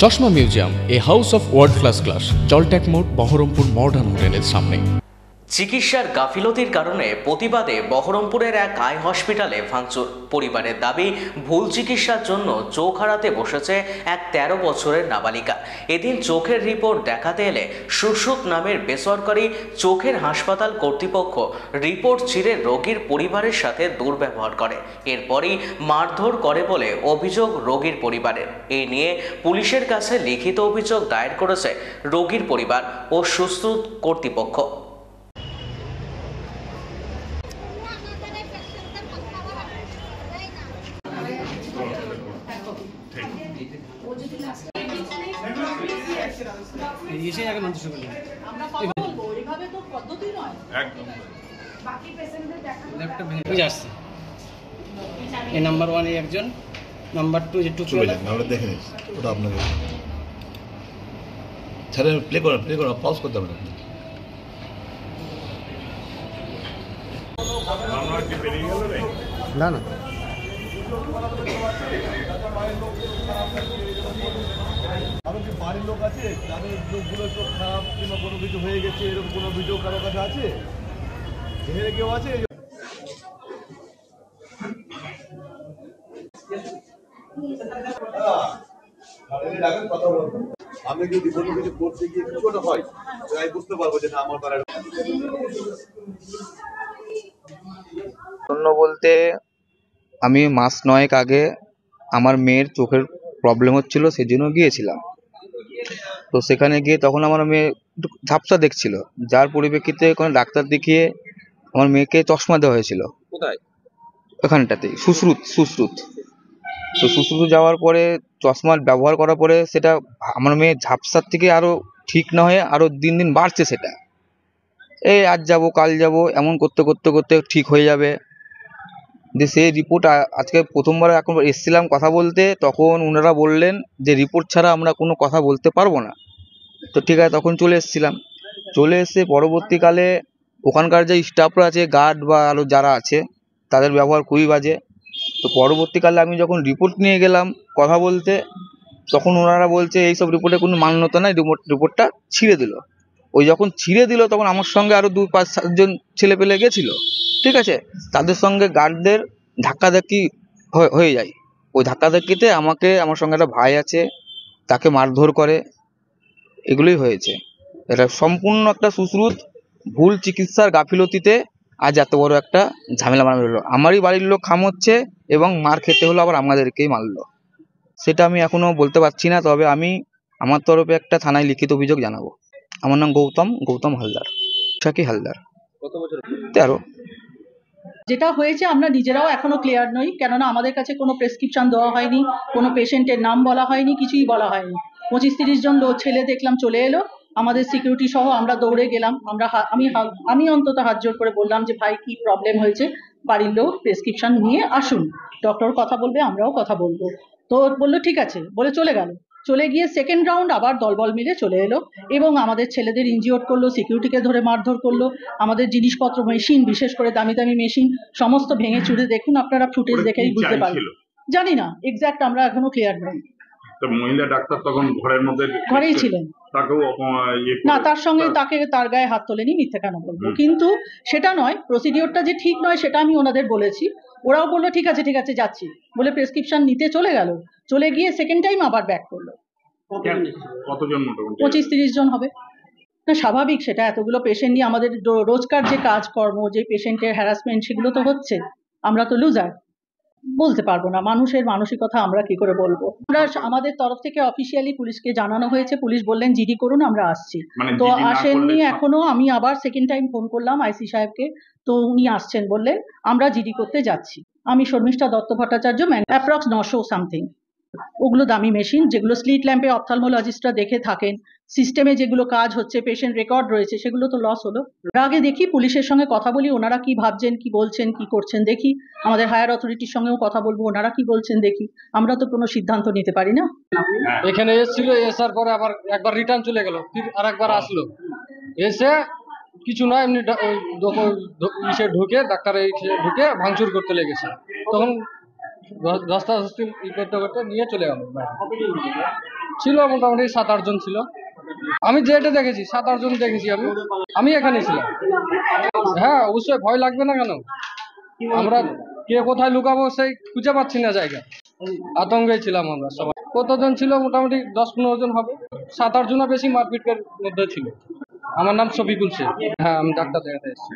চশমা museum, a house of world class, জলট্যাক মোড়, বহরমপুর মডার্ন হোটেলের সামনে। চিকিৎসার গাফিলতির কারণে প্রতিবাদে বহরমপুরের এক আই হসপিটালে ভাঙচুর। পরিবারের দাবি, ভুল চিকিৎসার জন্য চোখ হারাতে বসেছে এক 13 বছরের নাবালিকা। এদিন চোখের রিপোর্ট দেখাতে এলে সুশ্রুত নামের বেসরকারি চোখের হাসপাতাল কর্তৃপক্ষ রিপোর্ট ছিঁড়ে রোগীর পরিবারের সাথে দুর্ব্যবহার করে। এরপরই মারধর করে বলে অভিযোগ রোগীর পরিবারের। এই নিয়ে পুলিশের কাছে লিখিত অভিযোগ দায়ের করেছে রোগীর পরিবার ও সুশ্রুত কর্তৃপক্ষ। নাম্বার 1 একজন, নাম্বার 2 যে টুকু আমরা দেখে নিচ্ছি, ওটা আপনাকে ছেড়ে প্লে করো, পজ করতে হবে না। না আরো কি বাড়ির লোক আছে যাদের লোকগুলো চোখ খারাপ কিংবা কোনো কিছু হয়ে গেছে, এরকম কোনো ভিডিও কারো কাছে আছে? এখানে কেউ আছে? আমি যদি কোনো কিছু করতে গিয়ে কিছুটা হয়, তাই বুঝতে পারবো যে না আমার দ্বারা। জন্য বলতে আমি মাস 9 আগে আমার মেয়ের চোখের প্রবলেম হচ্ছিল, সেজন্য গিয়েছিলাম। তো সেখানে গিয়ে তখন আমার মেয়ে একটু ঝাপসা দেখছিল, যার পরিপ্রেক্ষিতে কোনো ডাক্তার দেখিয়ে আমার মেয়েকে চশমা দেওয়া হয়েছিল। কোথায়? ওখানটাতেই, সুশ্রুত। তো সুশ্রুত যাওয়ার পরে চশমা ব্যবহার করার পরে সেটা আমার মেয়ে ঝাপসার থেকে আরো ঠিক না হয়ে আরো দিন দিন বাড়ছে। সেটা এই আজ যাব কাল যাব এমন করতে করতে করতে ঠিক হয়ে যাবে। যে সেই রিপোর্ট আজকে প্রথমবার এখন এসেছিলাম কথা বলতে, তখন ওনারা বললেন যে রিপোর্ট ছাড়া আমরা কোনো কথা বলতে পারবো না। তো ঠিক আছে, তখন চলে এসেছিলাম। চলে এসে পরবর্তীকালে ওখানকার যে স্টাফরা আছে, গার্ড বা আরও যারা আছে, তাদের ব্যবহার খুবই বাজে। তো পরবর্তীকালে আমি যখন রিপোর্ট নিয়ে গেলাম কথা বলতে, তখন ওনারা বলছে এইসব রিপোর্টে কোনো মান্যতা নাই, রিপোর্টটা ছিঁড়ে দিল। ওই যখন ছিঁড়ে দিল তখন আমার সঙ্গে আরও 2-5-7 জন ছেলে পেলে গেছিলো, ঠিক আছে। তাদের সঙ্গে গার্ডদের ধাক্কাধাক্কি হয়ে যায়। ওই ধাক্কাধাক্কিতে আমার সঙ্গে একটা ভাই আছে, তাকে মারধর করে। এগুলোই হয়েছে। এটা সম্পূর্ণ একটা সুশ্রুত ভুল চিকিৎসার গাফিলতিতে আজ এত বড় একটা ঝামেলা বানানো হলো। আমারই বাড়ির লোক খামোচ্ছে এবং মার খেতে হলো, আবার আমাদেরকেই মারলো। সেটা আমি এখনো বলতে পারছি না, তবে আমি আমার তরফে একটা থানায় লিখিত অভিযোগ জানাবো। আমার নাম গৌতম হালদার, শাকি হালদার। কত বছর? 13। যেটা হয়েছে আমরা নিজেরাও এখনো ক্লিয়ার নই, কেননা আমাদের কাছে কোনো প্রেসক্রিপশন দেওয়া হয়নি, কোনো পেশেন্টের নাম বলা হয়নি, কিছুই বলা হয়নি। 25-30 জন ছেলে দেখলাম চলে এলো, আমাদের সিকিউরিটি সহ আমরা দৌড়ে গেলাম। আমি অন্তত হাত জোর করে বললাম যে ভাই কি প্রবলেম হয়েছে, বাড়ির লোক প্রেসক্রিপশন নিয়ে আসুন, ডক্টর কথা বলবে, আমরাও কথা বলবো। তো বললো ঠিক আছে, বলে চলে গেল। চলে গিয়ে সেকেন্ড রাউন্ড আবার দলবল মিলে চলে এলো এবং আমাদের ছেলেদের ইনজিওর করলো, সিকিউরিটিকে ধরে মারধর করলো। আমাদের জিনিসপত্র, মেশিন, বিশেষ করে দামি দামি মেশিন সমস্ত ভেঙে চুরে, দেখুন আপনারা ফুটেজ দেখেই বুঝতে পারবেন। জানি না এক্স্যাক্ট, আমরা এখনো ক্লিয়ার নই। তো মহিলা ডাক্তার তখন ঘরেই ছিলেন, না তার সঙ্গে তার গায়ে হাত তোলেনি, মিথ্যে কেন বলবো। কিন্তু সেটা নয়, প্রসিডিওরটা যে ঠিক নয় সেটা আমি ওনাদের বলেছি। ওরাও বললো ঠিক আছে যাচ্ছি বলে প্রেসক্রিপশন নিতে চলে গেল। চলে গিয়ে সেকেন্ড টাইম আবার ব্যাক করলো। কতজন? মোটামুটি 25-30 জন হবে। না স্বাভাবিক, সেটা এতগুলো পেশেন্ট নিয়ে আমাদের রোজকার যে কাজকর্ম, যে পেশেন্টের হ্যারাসমেন্ট, সেগুলো তো হচ্ছে। আমরা তো লুজার, বলতে পারবো না। মানুষের মানসিকতা আমরা কি করে বলবো। আমরা আমাদের তরফ থেকে অফিসিয়ালি পুলিশকে জানানো হয়েছে, পুলিশ বললেন জিডি করুন, আমরা আসছি। তো আসেননি এখনো। আমি আবার সেকেন্ড টাইম ফোন করলাম আইসি সাহেবকে, তো উনি আসছেন বললেন আমরা জিডি করতে যাচ্ছি। আমি শর্মিষ্ঠা দত্ত ভট্টাচার্য, অ্যাপ্রক্স 900 সামথিং। ওগুলো দামি মেশিন, যেগুলো স্লিট ল্যাম্পে অপথলমোলজিস্টরা দেখে থাকেন। সিস্টেমে যেগুলো কাজ হচ্ছে, পেশেন্ট রেকর্ড রয়েছে, সেগুলো তো লস হলো। আগে দেখি পুলিশের সঙ্গে কথা বলি, ওনারা কি ভাবছেন, কি বলছেন, কি করছেন দেখি। আমাদের হায়ার অথরিটির সঙ্গেও কথা বলবো, ওনারা কি বলছেন দেখি। আমরা তো কোনো সিদ্ধান্ত নিতে পারি না। এখানে এসেছিল, এসার পরে আবার একবার রিটার্ন চলে গেল, ফির আরেকবার আসলো। এসে কিছু না এমনি ঢুকে ডাক্তার ঢুকে ভাঙচুর করতে লেগেছে। তখন ধস্তাধস্তি করতে করতে নিয়ে চলে গেল। ছিল মোটামুটি 7-8 জন ছিল। আমি যেটা দেখেছি 7-8 জন দেখেছি আমি এখানে ছিলাম। হ্যাঁ অবশ্যই ভয় লাগবে না কেন, আমরা কে কোথায় লুকাবো সেই খুঁজে পাচ্ছি না জায়গা, আতঙ্কে ছিলাম আমরা সবাই। কতজন ছিল মোটামুটি 10-15 জন হবে, 7-8 জন বেশি মারপিটের মধ্যে ছিল। আমার নাম শফিকুল শেখ। হ্যাঁ আমি ডাক্তার দেখাতে এসেছি।